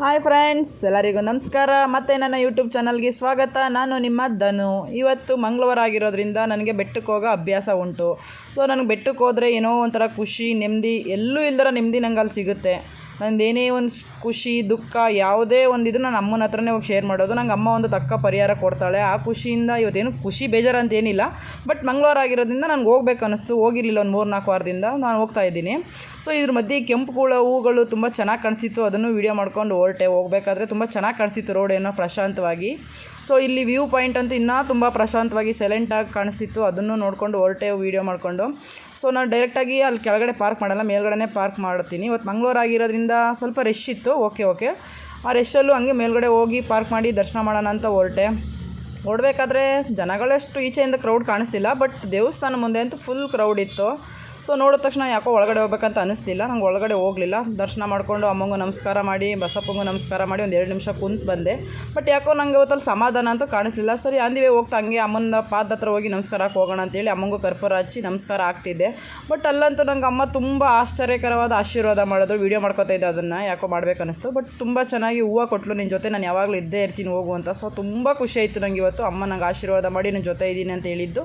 Hi friends, ಎಲ್ಲರಿಗೂ ನಮಸ್ಕಾರ. ಮತ್ತು ನನ್ನ ಯೂಟ್ಯೂಬ್ ಚಾನಲ್ಗೆ ಸ್ವಾಗತ. ನಾನು ನಿಮ್ಮ ಧನು. ಇವತ್ತು ಮಂಗಳವಾರ ಆಗಿರೋದ್ರಿಂದ ನನಗೆ ಬೆಟ್ಟಕ್ಕೆ ಹೋಗೋ ಅಭ್ಯಾಸ ಉಂಟು. ಸೊ ನನಗೆ ಬೆಟ್ಟಕ್ಕೆ ಹೋದರೆ ಏನೋ ಒಂಥರ ಖುಷಿ, ನೆಮ್ಮದಿ, ಎಲ್ಲೂ ಇಲ್ದಿರೋ ನೆಮ್ಮದಿ ನಂಗೆ ಅಲ್ಲಿ ಸಿಗುತ್ತೆ. ನಂದೇನೇ ಒಂದು ಖುಷಿ, ದುಃಖ ಯಾವುದೇ ಒಂದು ಇದು ನಾನು ಅಮ್ಮನ ಹತ್ರನೇ ಹೋಗಿ ಶೇರ್ ಮಾಡೋದು. ನಂಗೆ ಅಮ್ಮ ಒಂದು ತಕ್ಕ ಪರಿಹಾರ ಕೊಡ್ತಾಳೆ. ಆ ಖುಷಿಯಿಂದ ಇವತ್ತೇನು ಖುಷಿ ಬೇಜಾರು ಅಂತ ಏನಿಲ್ಲ, ಬಟ್ ಮಂಗಳವಾರ ಆಗಿರೋದ್ರಿಂದ ನನಗೆ ಹೋಗ್ಬೇಕು ಅನ್ನಿಸ್ತು. ಹೋಗಿರಲಿಲ್ಲ ಒಂದು 3-4 ವಾರದಿಂದ. ನಾನು ಹೋಗ್ತಾ ಇದ್ದೀನಿ. ಸೊ ಇದ್ರ ಮಧ್ಯೆ ಕೆಂಪು ಹೂಗಳು ತುಂಬ ಚೆನ್ನಾಗಿ ಕಾಣಿಸ್ತಿತ್ತು. ಅದನ್ನು ವೀಡಿಯೋ ಮಾಡ್ಕೊಂಡು ಹೊರಟೆ. ಹೋಗಬೇಕಾದ್ರೆ ತುಂಬ ಚೆನ್ನಾಗಿ ಕಾಣಿಸ್ತಿತ್ತು ರೋಡ್ ಏನೋ ಪ್ರಶಾಂತವಾಗಿ. ಸೊ ಇಲ್ಲಿ ವ್ಯೂ ಪಾಯಿಂಟ್ ಅಂತೂ ಇನ್ನೂ ತುಂಬ ಪ್ರಶಾಂತವಾಗಿ ಸೈಲೆಂಟಾಗಿ ಕಾಣಿಸ್ತಿತ್ತು. ಅದನ್ನು ನೋಡಿಕೊಂಡು ಹೊರಟೆ ವೀಡಿಯೋ ಮಾಡಿಕೊಂಡು. ಸೊ ನಾನು ಡೈರೆಕ್ಟಾಗಿ ಅಲ್ಲಿ ಕೆಳಗಡೆ ಪಾರ್ಕ್ ಮಾಡಲ್ಲ, ಮೇಲ್ಗಡೆ ಪಾರ್ಕ್ ಮಾಡ್ತೀನಿ. ಇವತ್ತು ಮಂಗಳವಾರ ಆಗಿರೋದ್ರಿಂದ ಸ್ವಲ್ಪ ರಶ್ ಇತ್ತು. ಓಕೆ ಆ ರಶಲ್ಲೂ ಹಂಗೆ ಮೇಲ್ಗಡೆ ಹೋಗಿ ಪಾರ್ಕ್ ಮಾಡಿ ದರ್ಶನ ಮಾಡೋಣ ಅಂತ ಹೊರಡಬೇಕಾದ್ರೆ ಜನಗಳೆಷ್ಟು ಈಚೆಯಿಂದ ಕ್ರೌಡ್ ಕಾಣಿಸ್ತಿಲ್ಲ, ಬಟ್ ದೇವಸ್ಥಾನ ಮುಂದೆ ಅಂತೂ ಫುಲ್ ಕ್ರೌಡ್ ಇತ್ತು. ಸೊ ನೋಡಿದ ತಕ್ಷಣ ಯಾಕೋ ಒಳಗಡೆ ಹೋಗ್ಬೇಕಂತ ಅನ್ನಿಸ್ಲಿಲ್ಲ. ನಂಗೆ ಒಳಗಡೆ ಹೋಗಲಿಲ್ಲ. ದರ್ಶನ ಮಾಡಿಕೊಂಡು ಅಮ್ಮಂಗೂ ನಮಸ್ಕಾರ ಮಾಡಿ, ಬಸಪ್ಪಂಗೂ ನಮಸ್ಕಾರ ಮಾಡಿ ಒಂದು 2 ನಿಮಿಷ ಕುಂತು ಬಂದೆ. ಬಟ್ ಯಾಕೋ ನಂಗೆ ಇವತ್ತಲ್ಲಿ ಸಮಾಧಾನ ಅಂತೂ ಕಾಣಿಸ್ಲಿಲ್ಲ. ಸರಿ ಅಂದಿವೆ ಹೋಗ್ತಾ ಹಂಗೆ ಅಮ್ಮನ ಪಾದ ಹತ್ರ ಹೋಗಿ ನಮಸ್ಕಾರ ಹಾಕಿ ಹೋಗೋಣ ಅಂತೇಳಿ ಅಮ್ಮಂಗೂ ಕರ್ಪೂರ ಹಚ್ಚಿ ನಮಸ್ಕಾರ ಆಗ್ತಿದ್ದೆ. ಬಟ್ ಅಲ್ಲಂತೂ ನಂಗೆ ಅಮ್ಮ ತುಂಬ ಆಶ್ಚರ್ಯಕರವಾದ ಆಶೀರ್ವಾದ ಮಾಡೋದು. ವೀಡಿಯೋ ಮಾಡ್ಕೋತಾ ಇದ್ದೆ, ಅದನ್ನು ಯಾಕೋ ಮಾಡ್ಬೇಕು ಅನ್ನಿಸ್ತು. ಬಟ್ ತುಂಬ ಚೆನ್ನಾಗಿ ಹೂವು ಕೊಟ್ಟಲು, ನಿನ್ನ ಜೊತೆ ನಾನು ಯಾವಾಗಲೂ ಇದ್ದೇ ಇರ್ತೀನಿ ಹೋಗು ಅಂತ. ಸೊ ತುಂಬ ಖುಷಿ ಆಯಿತು ನಂಗೆ ಇವತ್ತು ಅಮ್ಮ ನಂಗೆ ಆಶೀರ್ವಾದ ಮಾಡಿ ನನ್ನ ಜೊತೆ ಇದ್ದೀನಿ ಅಂತ ಹೇಳಿದ್ದು.